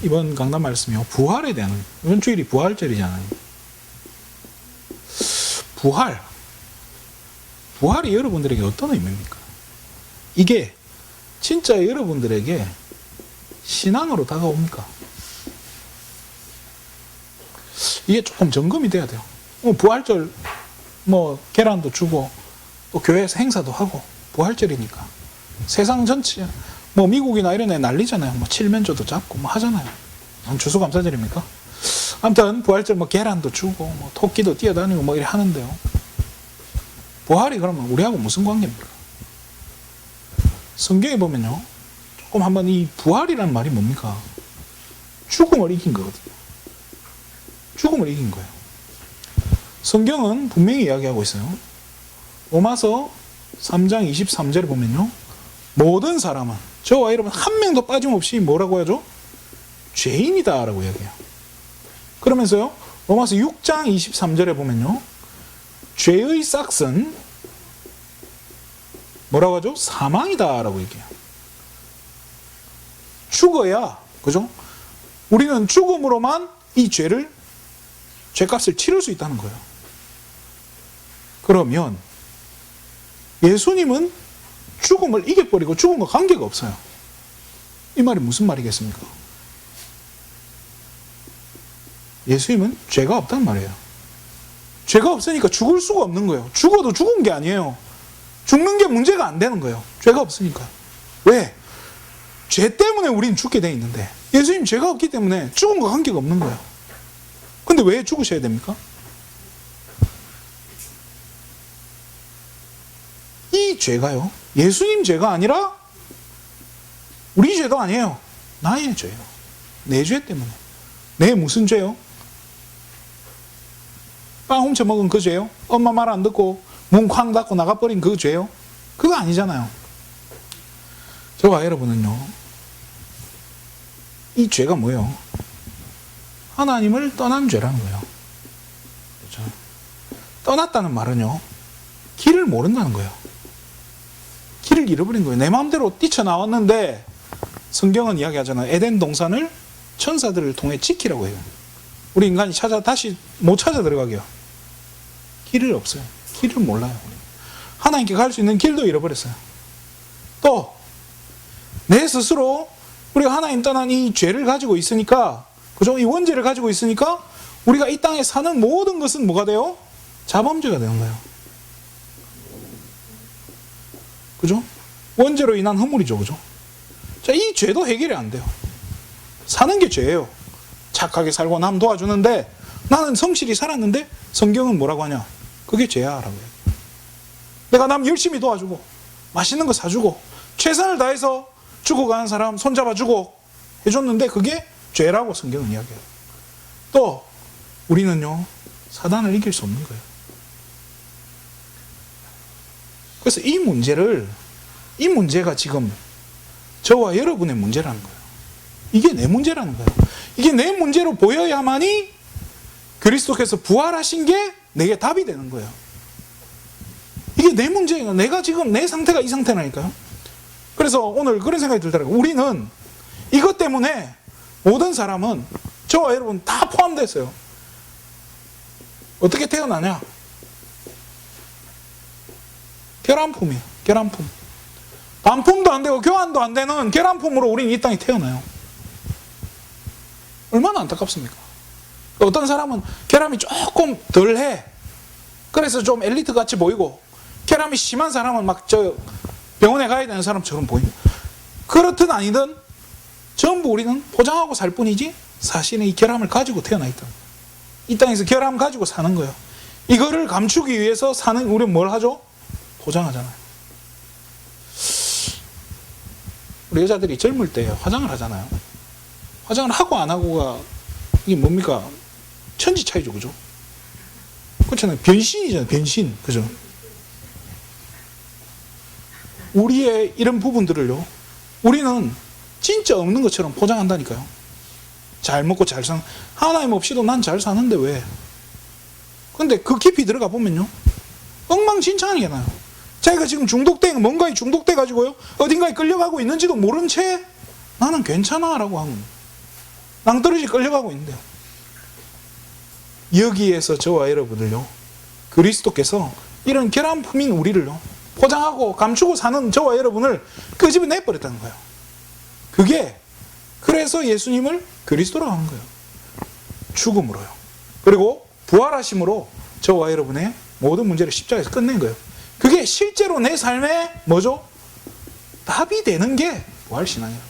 이번 강단 말씀이요. 부활에 대한, 이번 주일이 부활절이잖아요. 부활이 여러분들에게 어떤 의미입니까? 이게 진짜 여러분들에게 신앙으로 다가옵니까? 이게 조금 점검이 돼야 돼요. 부활절 계란도 주고 또 교회에서 행사도 하고 부활절이니까 세상 전체 미국이나 이런 애 난리잖아요. 칠면조도 잡고 하잖아요. 추수감사절입니까? 아무튼 부활절 계란도 주고 토끼도 뛰어다니고 이래 하는데요. 부활이 그러면 우리하고 무슨 관계입니까? 성경에 보면요, 조금 한번 이 부활이라는 말이 뭡니까? 죽음을 이긴 거거든요. 죽음을 이긴 거예요. 성경은 분명히 이야기하고 있어요. 로마서 3장 23절에 보면요, 모든 사람은, 저와 여러분 한 명도 빠짐없이 뭐라고 하죠? 죄인이다 라고 이야기해요. 그러면서요, 로마서 6장 23절에 보면요, 죄의 싹은 뭐라고 하죠? 사망이다 라고 얘기해요. 죽어야, 그죠? 우리는 죽음으로만 이 죄값을 치를 수 있다는 거예요. 그러면 예수님은 죽음을 이겨버리고 죽음과 관계가 없어요. 이 말이 무슨 말이겠습니까? 예수님은 죄가 없다는 말이에요. 죄가 없으니까 죽을 수가 없는 거예요. 죽어도 죽은 게 아니에요. 죽는 게 문제가 안 되는 거예요. 죄가 없으니까. 왜? 죄 때문에 우리는 죽게 돼 있는데 예수님 죄가 없기 때문에 죽음과 관계가 없는 거예요. 근데 왜 죽으셔야 됩니까? 이 죄가요, 예수님 죄가 아니라 우리 죄도 아니에요. 나의 죄예요. 내 죄 때문에. 내 무슨 죄요? 빵 훔쳐먹은 그 죄요? 엄마 말 안 듣고 문 쾅 닫고 나가버린 그 죄요? 그거 아니잖아요. 저와 여러분은요, 이 죄가 뭐예요? 하나님을 떠난 죄라는 거예요. 그렇죠? 떠났다는 말은요, 길을 모른다는 거예요. 길을 잃어버린 거예요. 내 마음대로 뛰쳐나왔는데 성경은 이야기하잖아요. 에덴 동산을 천사들을 통해 지키라고 해요. 우리 인간이 다시 못 찾아 들어가게요. 길을 없어요. 길을 몰라요. 하나님께 갈 수 있는 길도 잃어버렸어요. 또 내 스스로 우리가 하나님 떠난 이 죄를 가지고 있으니까, 그죠? 이 원죄를 가지고 있으니까 우리가 이 땅에 사는 모든 것은 뭐가 돼요? 자범죄가 되는 거예요. 그죠? 원죄로 인한 허물이죠. 그죠? 자, 이 죄도 해결이 안 돼요. 사는 게 죄예요. 착하게 살고 남 도와주는데 나는 성실히 살았는데 성경은 뭐라고 하냐? 그게 죄야 라고 해요. 내가 남 열심히 도와주고 맛있는 거 사주고 최선을 다해서 죽어가는 사람 손잡아주고 해줬는데 그게 죄라고 성경은 이야기해요. 또 우리는요, 사단을 이길 수 없는 거예요. 그래서 이 문제가 지금 저와 여러분의 문제라는 거예요. 이게 내 문제라는 거예요. 이게 내 문제로 보여야만이 그리스도께서 부활하신 게 내게 답이 되는 거예요. 이게 내 문제예요. 내가 지금 내 상태가 이 상태라니까요. 그래서 오늘 그런 생각이 들더라고요. 우리는 이것 때문에 모든 사람은, 저와 여러분 다 포함됐어요. 어떻게 태어나냐? 결함품이에요. 결함품. 반품도 안 되고 교환도 안 되는 결함품으로 우리는 이 땅에 태어나요. 얼마나 안타깝습니까? 어떤 사람은 결함이 조금 덜해. 그래서 좀 엘리트 같이 보이고, 결함이 심한 사람은 병원에 가야 되는 사람처럼 보입니다. 그렇든 아니든 전부 우리는 포장하고 살 뿐이지 사실은 이 결함을 가지고 태어나 있다. 이 땅에서 결함 가지고 사는 거예요. 이거를 감추기 위해서 우리는 뭘 하죠? 포장하잖아요. 우리 여자들이 젊을 때 화장을 하잖아요. 화장을 하고 안 하고가 이게 뭡니까? 천지 차이죠. 그죠? 그렇잖아요. 변신이잖아요. 변신. 그죠? 우리의 이런 부분들을요, 우리는 진짜 없는 것처럼 포장한다니까요. 잘 먹고 잘 사는, 하나님 없이도 난 잘 사는데 왜? 근데 그 깊이 들어가 보면요, 엉망진창이잖아요. 자기가 지금 뭔가에 중독돼 가지고요, 어딘가에 끌려가고 있는지도 모른 채 나는 괜찮아 라고 하는 거예요. 낭떠러지 끌려가고 있는데요. 여기에서 저와 여러분을요, 그리스도께서 이런 결함품인 우리를요, 포장하고 감추고 사는 저와 여러분을 끄집어내버렸다는 거예요. 그래서 예수님을 그리스도라고 하는 거예요. 죽음으로요. 그리고 부활하심으로 저와 여러분의 모든 문제를 십자가에서 끝낸 거예요. 그게 실제로 내 삶에 뭐죠? 답이 되는 게 부활신앙이에요.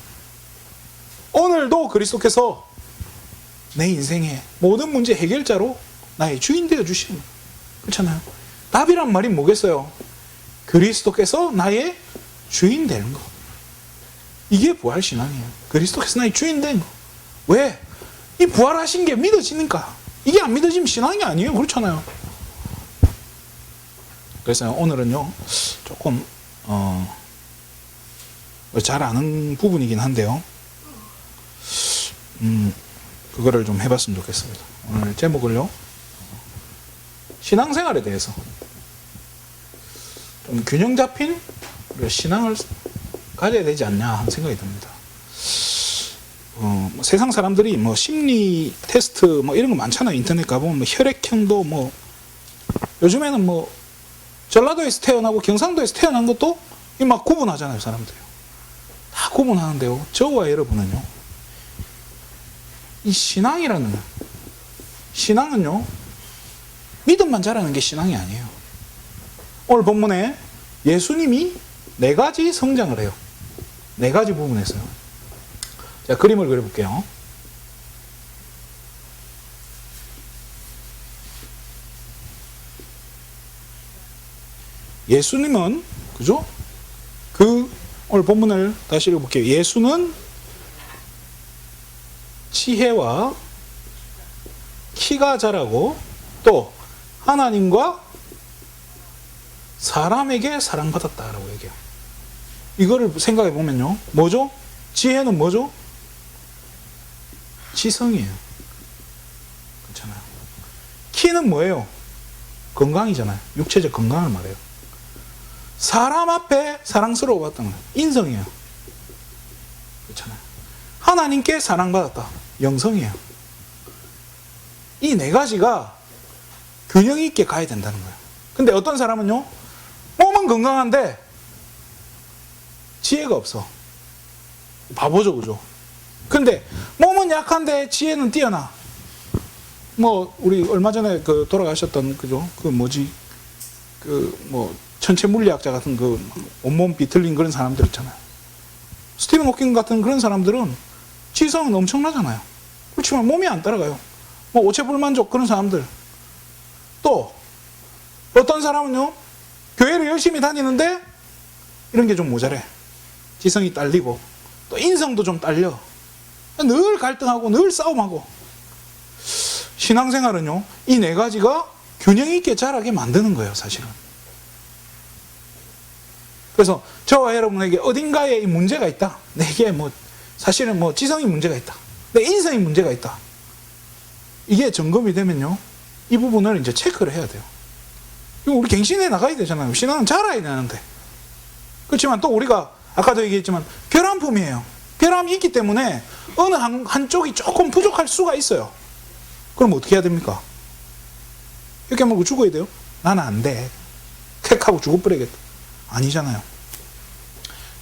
오늘도 그리스도께서 내 인생의 모든 문제 해결자로 나의 주인 되어 주시는 거예요. 그렇잖아요. 답이란 말이 뭐겠어요? 그리스도께서 나의 주인 되는 거. 이게 부활신앙이에요. 그리스도께서 나의 주인 되는 거. 왜? 이 부활하신 게 믿어지니까. 이게 안 믿어지면 신앙이 아니에요. 그렇잖아요. 그래서 오늘은요, 조금 잘 아는 부분이긴 한데요, 그거를 좀 해봤으면 좋겠습니다. 오늘 제목을요, 신앙생활에 대해서 좀 균형 잡힌 신앙을 가져야 되지 않냐 하는 생각이 듭니다. 세상 사람들이 뭐 심리 테스트 뭐 이런 거 많잖아요. 인터넷 가보면 뭐 혈액형도 뭐, 요즘에는 뭐 전라도에서 태어나고 경상도에서 태어난 것도 막 구분하잖아요, 사람들이. 다 구분하는데요, 저와 여러분은요, 이 신앙은요, 믿음만 자라는 게 신앙이 아니에요. 오늘 본문에 예수님이 4가지 성장을 해요. 4가지 부분에서요. 자, 그림을 그려볼게요. 예수님은, 그죠? 오늘 본문을 다시 읽어볼게요. 예수는 지혜와 키가 자라고 또 하나님과 사람에게 사랑받았다라고 얘기해요. 이거를 생각해 보면요, 뭐죠? 지혜는 뭐죠? 지성이에요. 그렇잖아요. 키는 뭐예요? 건강이잖아요. 육체적 건강을 말해요. 사람 앞에 사랑스러워봤던 거예요. 인성이에요. 그렇잖아요. 하나님께 사랑받았다. 영성이에요. 이 4가지가 균형 있게 가야 된다는 거예요. 근데 어떤 사람은요, 몸은 건강한데 지혜가 없어. 바보죠, 그죠? 근데 몸은 약한데 지혜는 뛰어나. 뭐 우리 얼마 전에 돌아가셨던, 그죠? 천체 물리학자 같은 온몸 비틀린 그런 사람들 있잖아요. 스티븐 호킹 같은 그런 사람들은 지성은 엄청나잖아요. 그렇지만 몸이 안 따라가요. 뭐 오체불만족 그런 사람들. 또 어떤 사람은요, 교회를 열심히 다니는데 이런 게 좀 모자래. 지성이 딸리고 또 인성도 좀 딸려. 늘 갈등하고 늘 싸움하고. 신앙생활은요, 이 4가지가 균형 있게 자라게 만드는 거예요, 사실은. 그래서 저와 여러분에게 어딘가에 이 문제가 있다. 내게 사실은 지성이 문제가 있다. 내 인성이 문제가 있다. 이게 점검이 되면요, 이 부분을 이제 체크를 해야 돼요. 이거 우리 갱신해 나가야 되잖아요. 신앙은 자라야 되는데. 그렇지만 또 우리가 아까도 얘기했지만 결함품이에요. 결함이 있기 때문에 어느 한쪽이 조금 부족할 수가 있어요. 그럼 어떻게 해야 됩니까? 이렇게 말고 죽어야 돼요? 나는 안 돼. 택하고 죽어버리겠다. 아니잖아요.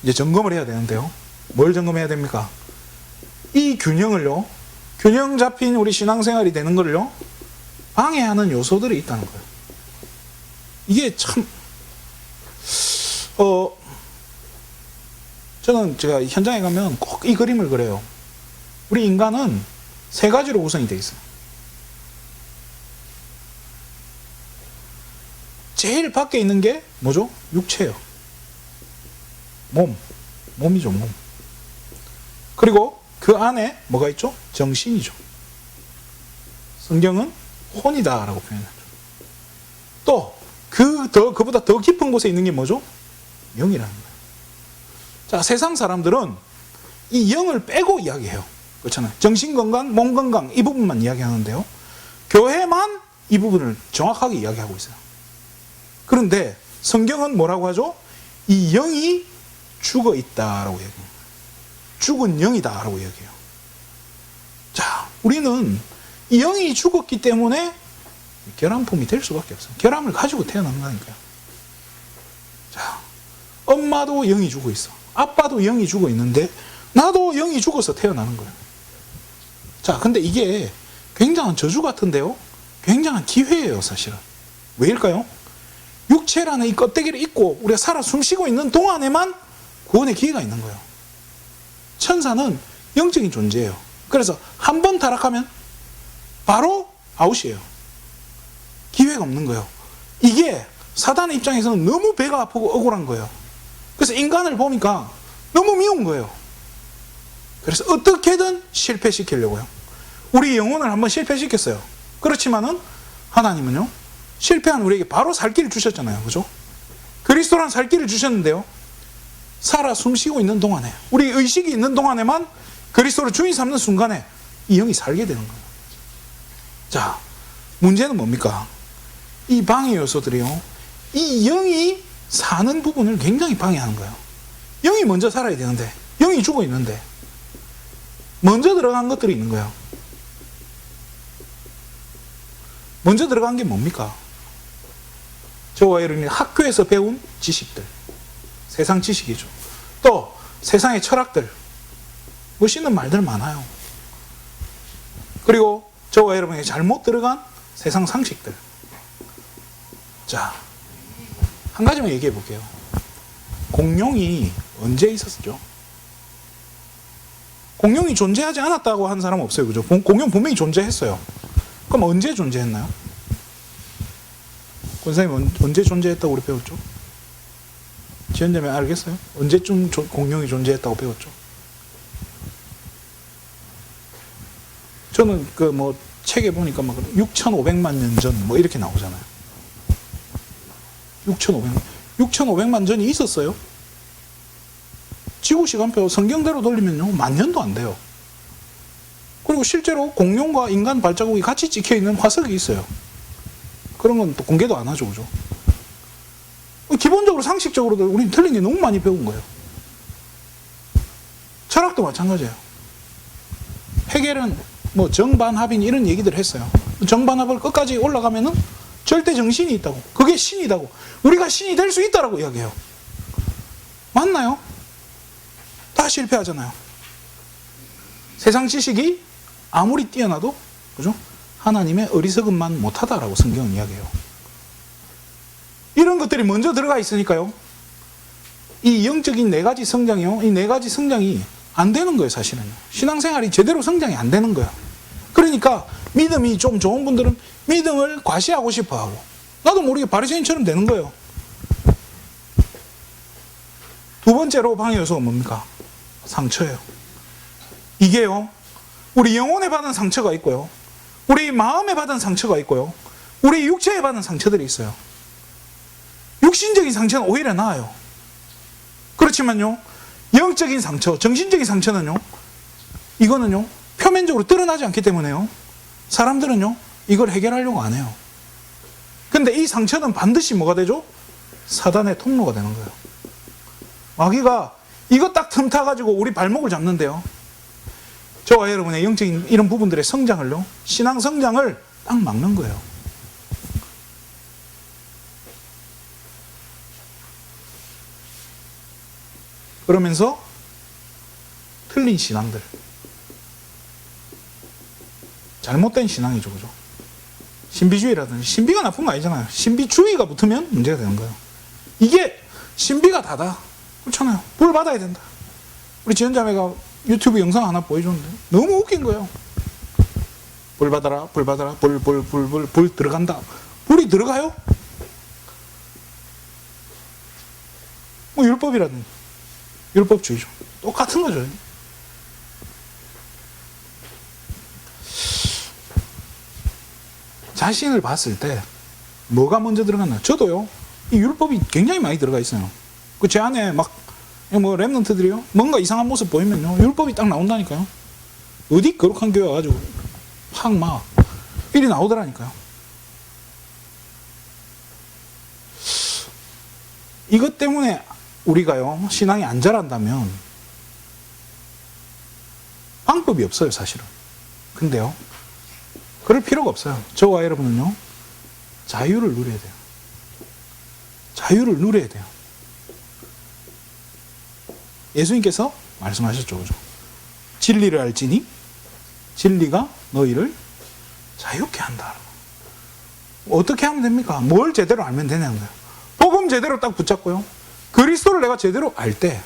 이제 점검을 해야 되는데요. 뭘 점검해야 됩니까? 이 균형을요, 균형 잡힌 우리 신앙생활이 되는 거를요, 방해하는 요소들이 있다는 거예요. 이게 참, 제가 현장에 가면 꼭 이 그림을 그려요. 우리 인간은 3가지로 구성이 되어 있어요. 제일 밖에 있는 게 뭐죠? 육체예요. 몸이죠, 몸. 그리고 그 안에 뭐가 있죠? 정신이죠. 성경은 혼이다라고 표현하죠. 또 그보다 더 깊은 곳에 있는 게 뭐죠? 영이라는 거예요. 자, 세상 사람들은 이 영을 빼고 이야기해요. 그렇잖아요. 정신 건강, 몸 건강 이 부분만 이야기하는데요, 교회만 이 부분을 정확하게 이야기하고 있어요. 그런데 성경은 뭐라고 하죠? 이 영이 죽어 있다라고 얘기해요. 죽은 영이다라고 얘기해요. 자, 우리는 이 영이 죽었기 때문에 결함품이 될 수밖에 없어요. 결함을 가지고 태어나는 거니까요. 자, 엄마도 영이 죽어 있어. 아빠도 영이 죽어 있는데 나도 영이 죽어서 태어나는 거예요. 자, 근데 이게 굉장한 저주 같은데요. 굉장한 기회예요, 사실은. 왜일까요? 육체라는 이 껍데기를 입고 우리가 살아 숨쉬고 있는 동안에만 구원의 기회가 있는 거예요. 천사는 영적인 존재예요. 그래서 한 번 타락하면 바로 아웃이에요. 기회가 없는 거예요. 이게 사단의 입장에서는 너무 배가 아프고 억울한 거예요. 그래서 인간을 보니까 너무 미운 거예요. 그래서 어떻게든 실패시키려고요. 우리 영혼을 한번 실패시켰어요. 그렇지만은 하나님은요, 실패한 우리에게 바로 살 길을 주셨잖아요. 그죠? 그리스도란 살 길을 주셨는데요, 살아 숨쉬고 있는 동안에, 우리 의식이 있는 동안에만 그리스도를 주인 삼는 순간에 이 영이 살게 되는 거예요. 자, 문제는 뭡니까? 이 방해 요소들이요, 이 영이 사는 부분을 굉장히 방해하는 거예요. 영이 먼저 살아야 되는데, 영이 죽어 있는데 먼저 들어간 것들이 있는 거예요. 먼저 들어간 게 뭡니까? 저와 여러분이 학교에서 배운 지식들, 세상 지식이죠. 또 세상의 철학들, 멋있는 말들 많아요. 그리고 저와 여러분이 잘못 들어간 세상 상식들. 자, 한 가지만 얘기해 볼게요. 공룡이 언제 있었죠? 공룡이 존재하지 않았다고 한 사람은 없어요. 그죠? 공룡 분명히 존재했어요. 그럼 언제 존재했나요? 권사님 언제 존재했다고 우리 배웠죠? 지연자매 알겠어요? 언제쯤 공룡이 존재했다고 배웠죠? 저는 책에 보니까 6,500만 년 전 이렇게 나오잖아요. 6,500만 전이 있었어요. 지구 시간표 성경대로 돌리면요, 10,000년도 안 돼요. 그리고 실제로 공룡과 인간 발자국이 같이 찍혀 있는 화석이 있어요. 그런 건 또 공개도 안 하죠, 그죠? 기본적으로 상식적으로도 우리는 틀린 게 너무 많이 배운 거예요. 철학도 마찬가지예요. 헤겔은 정반합인 이런 얘기들 했어요. 정반합을 끝까지 올라가면은 절대 정신이 있다고, 그게 신이다고, 우리가 신이 될 수 있다라고 이야기해요. 맞나요? 다 실패하잖아요. 세상 지식이 아무리 뛰어나도, 그죠? 하나님의 어리석음만 못하다라고 성경은 이야기해요. 이런 것들이 먼저 들어가 있으니까요, 이 영적인 4가지 성장이요, 이 4가지 성장이 안 되는 거예요, 사실은요. 신앙생활이 제대로 성장이 안 되는 거예요. 그러니까 믿음이 좀 좋은 분들은 믿음을 과시하고 싶어 하고, 나도 모르게 바리새인처럼 되는 거예요. 두 번째로 방해 요소가 뭡니까? 상처예요. 이게요, 우리 영혼에 받은 상처가 있고요, 우리 마음에 받은 상처가 있고요, 우리 육체에 받은 상처들이 있어요. 육신적인 상처는 오히려 나아요. 그렇지만요, 영적인 상처, 정신적인 상처는요, 이거는요, 표면적으로 드러나지 않기 때문에요, 사람들은요, 이걸 해결하려고 안 해요. 근데 이 상처는 반드시 뭐가 되죠? 사단의 통로가 되는 거예요. 마귀가 이거 딱 틈타가지고 우리 발목을 잡는데요, 저와 여러분의 영적인 이런 부분들의 성장을요, 신앙 성장을 딱 막는 거예요. 그러면서 틀린 신앙들, 잘못된 신앙이죠, 그죠? 신비주의라든지, 신비가 나쁜 거 아니잖아요. 신비주의가 붙으면 문제가 되는 거예요. 이게 신비가 다다, 그렇잖아요. 불 받아야 된다. 우리 지연자매가 유튜브 영상 하나 보여줬는데 너무 웃긴 거예요. 불 받아라, 불 받아라, 불 들어간다. 불이 들어가요? 율법이라든지, 율법주의죠. 똑같은 거죠. 자신을 봤을 때 뭐가 먼저 들어갔나? 저도요, 이 율법이 굉장히 많이 들어가 있어요. 그 제 안에 랩런트들이요, 뭔가 이상한 모습 보이면요, 율법이 딱 나온다니까요. 어디 거룩한 교회 와가지고 확 일이 나오더라니까요. 이것 때문에 우리가요, 신앙이 안 자란다면 방법이 없어요, 사실은. 근데요, 그럴 필요가 없어요. 저와 여러분은요, 자유를 누려야 돼요. 자유를 누려야 돼요. 예수님께서 말씀하셨죠, 그죠? 진리를 알지니 진리가 너희를 자유케 한다. 어떻게 하면 됩니까? 뭘 제대로 알면 되냐는 거예요. 복음 제대로 딱 붙잡고요, 그리스도를 내가 제대로 알 때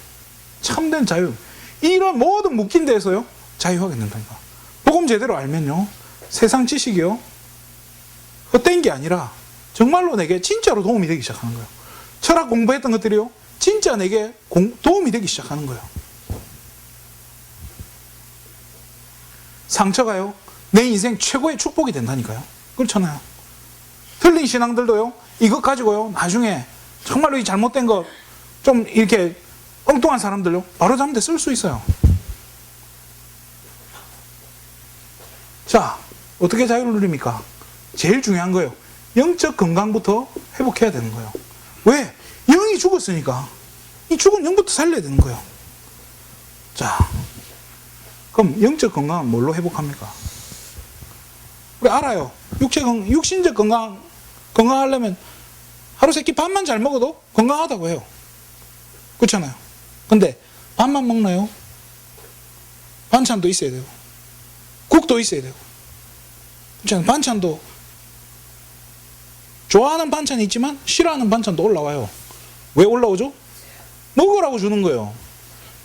참된 자유, 이런 모든 묶인 데에서요 자유하게 된다니까. 복음 제대로 알면요, 세상 지식이요 헛된 게 아니라 정말로 내게 진짜로 도움이 되기 시작하는 거예요. 철학 공부했던 것들이요 진짜 내게 도움이 되기 시작하는 거예요. 상처가요 내 인생 최고의 축복이 된다니까요. 그렇잖아요. 틀린 신앙들도요 이것 가지고요 나중에 정말로 이 잘못된 거 좀 이렇게 엉뚱한 사람들요 바로 잡는 데 쓸 수 있어요. 자, 어떻게 자유를 누립니까? 제일 중요한 거예요, 영적 건강부터 회복해야 되는 거예요. 왜? 영이 죽었으니까 이 죽은 영부터 살려야 되는 거예요. 자, 그럼 영적 건강은 뭘로 회복합니까? 우리 알아요. 육신적 건강하려면 하루 세끼 밥만 잘 먹어도 건강하다고 해요. 그렇잖아요. 근데 밥만 먹나요? 반찬도 있어야 돼요. 국도 있어야 되고. 그렇잖아요. 반찬도 좋아하는 반찬이 있지만 싫어하는 반찬도 올라와요. 왜 올라오죠? 먹으라고 주는 거예요.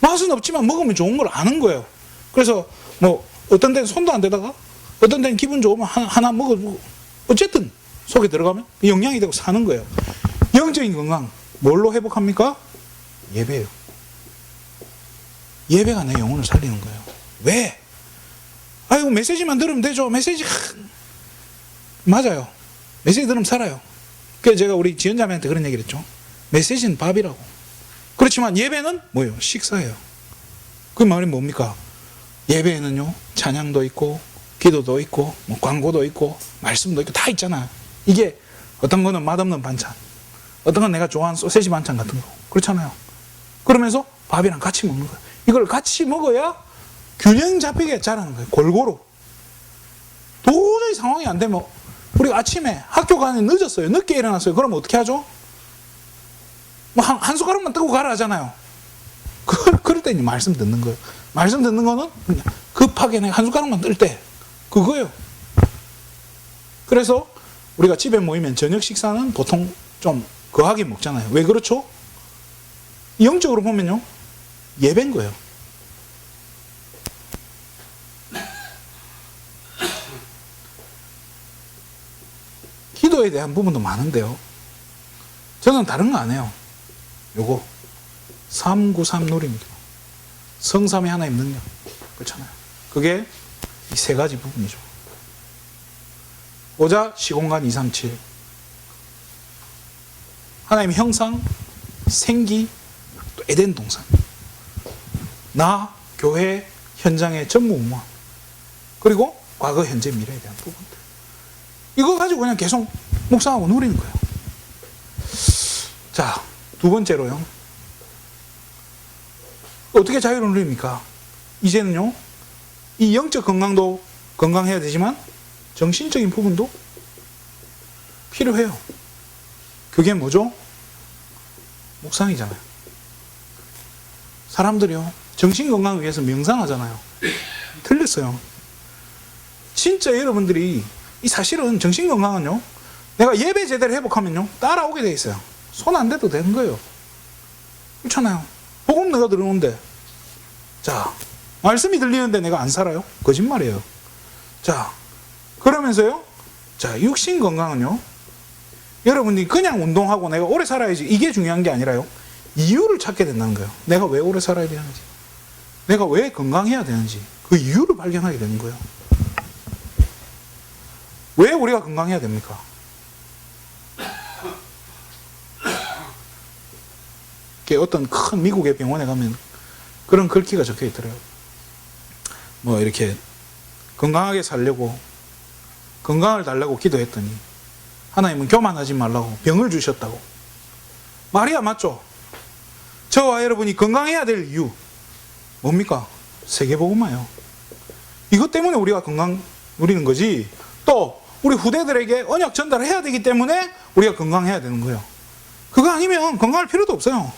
맛은 없지만 먹으면 좋은 걸 아는 거예요. 그래서 뭐 어떤 데는 손도 안 대다가 어떤 데는 기분 좋으면 하나 먹어주고 어쨌든 속에 들어가면 영양이 되고 사는 거예요. 영적인 건강 뭘로 회복합니까? 예배예요. 예배가 내 영혼을 살리는 거예요. 왜? 아이고 메시지만 들으면 되죠. 메시지 맞아요. 메시지 들으면 살아요. 그래서 제가 우리 지연자매한테 그런 얘기를 했죠. 메시지는 밥이라고. 그렇지만 예배는 뭐예요? 식사예요. 그 말이 뭡니까? 예배에는요 찬양도 있고 기도도 있고 뭐 광고도 있고 말씀도 있고 다 있잖아요. 이게 어떤 거는 맛없는 반찬, 어떤 건 내가 좋아하는 소세지 반찬 같은 거, 그렇잖아요. 그러면서 밥이랑 같이 먹는 거예요. 이걸 같이 먹어야 균형 잡히게 자라는 거예요. 골고루. 도저히 상황이 안 되면 우리가 아침에 학교 가는 늦었어요. 늦게 일어났어요. 그럼 어떻게 하죠? 뭐 한 숟가락만 뜨고 가라 하잖아요. 그럴 때 말씀 듣는 거예요. 말씀 듣는 거는 그냥 급하게 내가 한 숟가락만 뜰 때 그거예요. 그래서 우리가 집에 모이면 저녁 식사는 보통 좀 거하게 먹잖아요. 왜 그렇죠? 영적으로 보면요 예배인 거예요. 기도에 대한 부분도 많은데요, 저는 다른 거 안 해요. 요거 393 누립니다. 성삼의 하나님 능력, 그렇잖아요. 그게 이 세 가지 부분이죠. 오자 시공간 237, 하나님의 형상, 생기, 또 에덴 동산, 나 교회 현장의 전무후무함, 그리고 과거 현재 미래에 대한 부분들, 이거 가지고 그냥 계속 묵상하고 누리는 거예요. 자, 두 번째로요, 어떻게 자유를 누립니까? 이제는요 이 영적 건강도 건강해야 되지만 정신적인 부분도 필요해요. 그게 뭐죠? 묵상이잖아요. 사람들이요 정신 건강을 위해서 명상하잖아요. 틀렸어요. 진짜 여러분들이 이 사실은 정신 건강은요 내가 예배 제대로 회복하면요 따라오게 돼 있어요. 손 안 대도 되는 거예요. 그렇잖아요. 복음 내가 들어오는데, 자 말씀이 들리는데 내가 안 살아요? 거짓말이에요. 자 그러면서요, 자 육신 건강은요 여러분이 그냥 운동하고 내가 오래 살아야지 이게 중요한 게 아니라요 이유를 찾게 된다는 거예요. 내가 왜 오래 살아야 되는지, 내가 왜 건강해야 되는지 그 이유를 발견하게 되는 거예요. 왜 우리가 건강해야 됩니까? 어떤 큰 미국의 병원에 가면 그런 글귀가 적혀 있더라고요. 뭐 이렇게 건강하게 살려고 건강을 달라고 기도했더니 하나님은 교만하지 말라고 병을 주셨다고. 말이야 맞죠? 저와 여러분이 건강해야 될 이유 뭡니까? 세계복음화요. 이것 때문에 우리가 건강 누리는 거지. 또 우리 후대들에게 언약 전달을 해야 되기 때문에 우리가 건강해야 되는 거예요. 그거 아니면 건강할 필요도 없어요.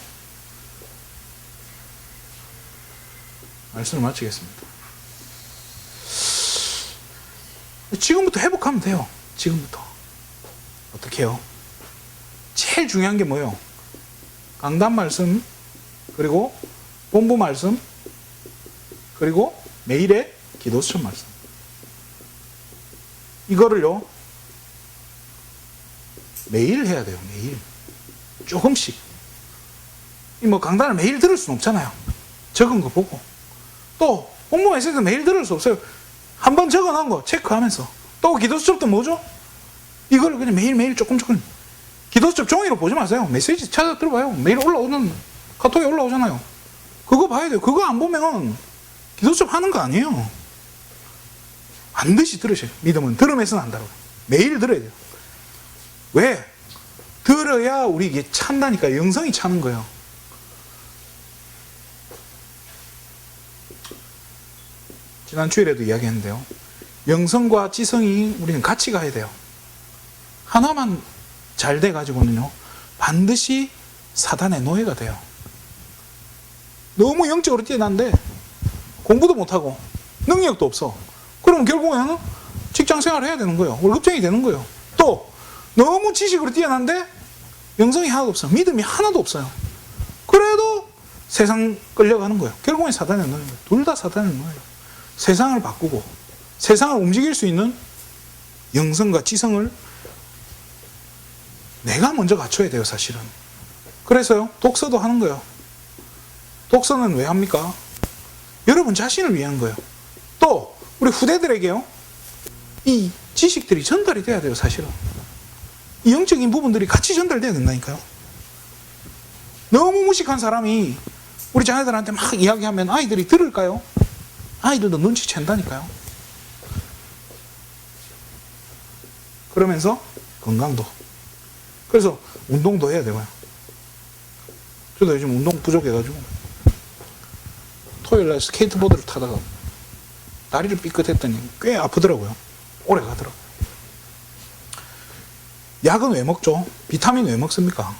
말씀을 마치겠습니다. 지금부터 회복하면 돼요. 지금부터. 어떻게 해요? 제일 중요한 게 뭐예요? 강단 말씀, 그리고 본부 말씀, 그리고 매일의 기도 수천 말씀. 이거를요, 매일 해야 돼요. 매일. 조금씩. 뭐 강단을 매일 들을 수는 없잖아요. 적은 거 보고. 또 본부 메시지도 매일 들을 수 없어요. 한번 적어놓은 거 체크하면서. 또 기도 수첩도 뭐죠? 이걸 그냥 매일매일 조금. 기도 수첩 종이로 보지 마세요. 메시지 찾아 들어봐요. 매일 올라오는 카톡에 올라오잖아요. 그거 봐야 돼요. 그거 안 보면 기도 수첩 하는 거 아니에요. 반드시 들으셔요. 믿음은 들음에서는 안다고. 매일 들어야 돼요. 왜? 들어야 우리 이게 찬다니까. 영성이 차는 거예요. 지난 주일에도 이야기했는데요. 영성과 지성이 우리는 같이 가야 돼요. 하나만 잘 돼가지고는요, 반드시 사단의 노예가 돼요. 너무 영적으로 뛰어난데 공부도 못하고 능력도 없어. 그럼 결국에는 직장 생활을 해야 되는 거예요. 월급쟁이 되는 거예요. 또 너무 지식으로 뛰어난데 영성이 하나도 없어요. 믿음이 하나도 없어요. 그래도 세상 끌려가는 거예요. 결국엔 사단의 노예예요. 둘 다 사단의 노예예요. 세상을 바꾸고 세상을 움직일 수 있는 영성과 지성을 내가 먼저 갖춰야 돼요, 사실은. 그래서요, 독서도 하는 거예요. 독서는 왜 합니까? 여러분 자신을 위한 거예요. 또 우리 후대들에게요, 이 지식들이 전달이 돼야 돼요, 사실은. 이 영적인 부분들이 같이 전달돼야 된다니까요. 너무 무식한 사람이 우리 자녀들한테 막 이야기하면 아이들이 들을까요? 아이들도 눈치챈다니까요. 그러면서 건강도. 그래서 운동도 해야 되고요. 저도 요즘 운동 부족해가지고 토요일날 스케이트보드를 타다가 다리를 삐끗했더니 꽤 아프더라고요. 오래 가더라고요. 약은 왜 먹죠? 비타민 왜 먹습니까?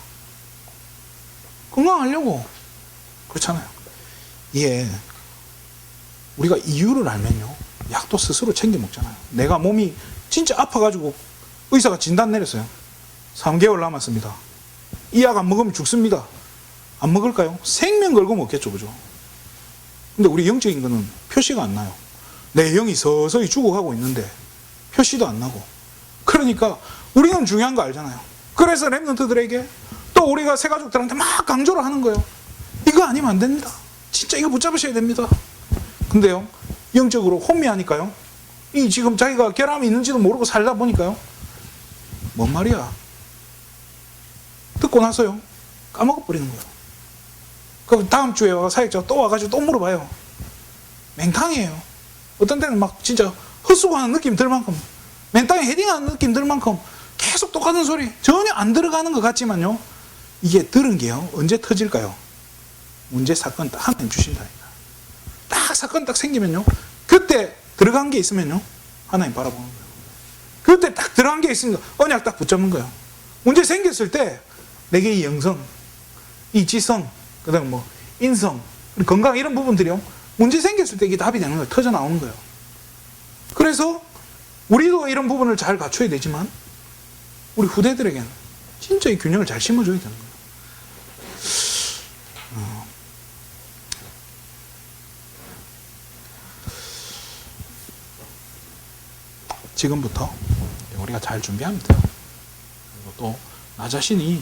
건강하려고. 그렇잖아요. 예. 우리가 이유를 알면요, 약도 스스로 챙겨 먹잖아요. 내가 몸이 진짜 아파가지고 의사가 진단 내렸어요. 3개월 남았습니다. 이 약 안 먹으면 죽습니다. 안 먹을까요? 생명 걸고 먹겠죠, 그죠? 근데 우리 영적인 거는 표시가 안 나요. 내 영이 서서히 죽어가고 있는데 표시도 안 나고. 그러니까 우리는 중요한 거 알잖아요. 그래서 랩런트들에게 또 우리가 새가족들한테 막 강조를 하는 거예요. 이거 아니면 안 됩니다. 진짜 이거 붙잡으셔야 됩니다. 근데요, 영적으로 혼미하니까요, 이 지금 자기가 결함이 있는지도 모르고 살다 보니까요, 뭔 말이야? 듣고 나서요, 까먹어버리는 거예요. 그럼 다음 주에 사역자가 또 와가지고 또 물어봐요. 맹탕이에요. 어떤 때는 막 진짜 헛수고하는 느낌 들 만큼, 맨땅에 헤딩하는 느낌 들 만큼 계속 똑같은 소리, 전혀 안 들어가는 것 같지만요, 이게 들은 게요, 언제 터질까요? 문제 사건 딱 하나님 주신다니까. 딱 사건 딱 생기면요, 그때 들어간 게 있으면요, 하나님 바라보는 거예요. 그때 딱 들어간 게 있으니까 언약 딱 붙잡는 거예요. 문제 생겼을 때 내게 이 영성, 이 지성, 그 다음 뭐 인성, 건강 이런 부분들이요, 문제 생겼을 때 이게 답이 되는 거예요. 터져 나오는 거예요. 그래서 우리도 이런 부분을 잘 갖춰야 되지만 우리 후대들에게는 진짜 이 균형을 잘 심어줘야 되는 거예요. 지금부터 우리가 잘 준비하면 돼요. 그리고 또 나 자신이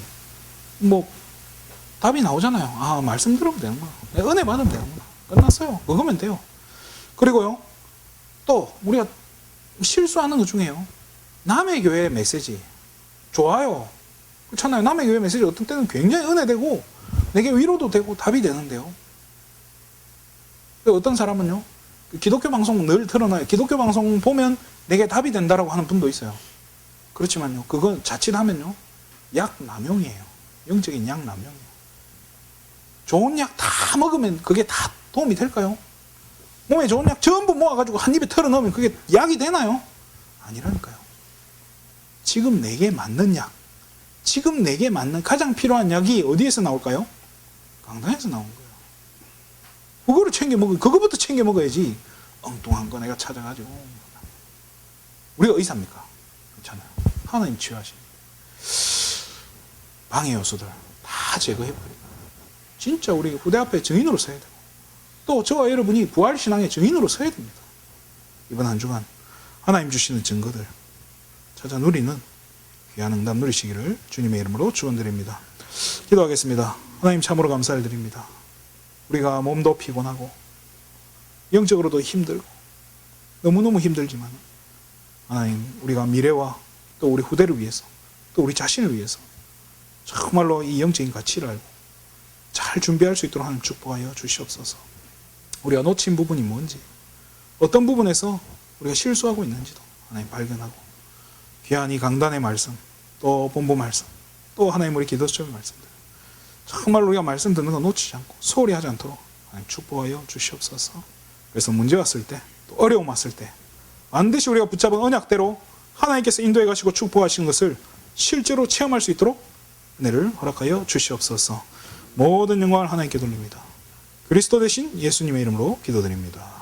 뭐 답이 나오잖아요. 아, 말씀 들으면 되는 거야. 은혜 받으면 되는 거야. 끝났어요. 그거면 돼요. 그리고요, 또 우리가 실수하는 것 중에요, 남의 교회 메시지 좋아요. 그렇잖아요. 남의 교회 메시지 어떤 때는 굉장히 은혜되고 내게 위로도 되고 답이 되는데요, 어떤 사람은요, 기독교 방송 늘 틀어놔요. 기독교 방송 보면 내게 답이 된다라고 하는 분도 있어요. 그렇지만요, 그건 자칫하면요, 약 남용이에요. 영적인 약 남용이에요. 좋은 약 다 먹으면 그게 다 도움이 될까요? 몸에 좋은 약 전부 모아가지고 한 입에 털어 넣으면 그게 약이 되나요? 아니라니까요. 지금 내게 맞는 약, 지금 내게 맞는 가장 필요한 약이 어디에서 나올까요? 강단에서 나온 거예요. 그거를 챙겨 먹어, 그거부터 챙겨 먹어야지. 엉뚱한 거 내가 찾아가지고. 우리가 의사입니까? 그렇잖아요. 하나님 치유하신 방해 요소들 다 제거해버리고 진짜 우리 후대 앞에 증인으로 서야 되고 또 저와 여러분이 부활신앙의 증인으로 서야 됩니다. 이번 한 주간 하나님 주시는 증거들 찾아 누리는 귀한 응답 누리시기를 주님의 이름으로 축원드립니다. 기도하겠습니다. 하나님 참으로 감사를 드립니다. 우리가 몸도 피곤하고 영적으로도 힘들고 너무너무 힘들지만 하나님 우리가 미래와 또 우리 후대를 위해서 또 우리 자신을 위해서 정말로 이 영적인 가치를 알고 잘 준비할 수 있도록 하는 축복하여 주시옵소서. 우리가 놓친 부분이 뭔지 어떤 부분에서 우리가 실수하고 있는지도 하나님 발견하고 귀한 이 강단의 말씀 또 본부 말씀 또 하나님 우리 기도수첩의 말씀들 정말 우리가 말씀 듣는 거 놓치지 않고 소홀히 하지 않도록 하나님 축복하여 주시옵소서. 그래서 문제 왔을 때 또 어려움 왔을 때 반드시 우리가 붙잡은 언약대로 하나님께서 인도해 가시고 축복하신 것을 실제로 체험할 수 있도록 은혜를 허락하여 주시옵소서. 모든 영광을 하나님께 돌립니다. 그리스도 대신 예수님의 이름으로 기도드립니다.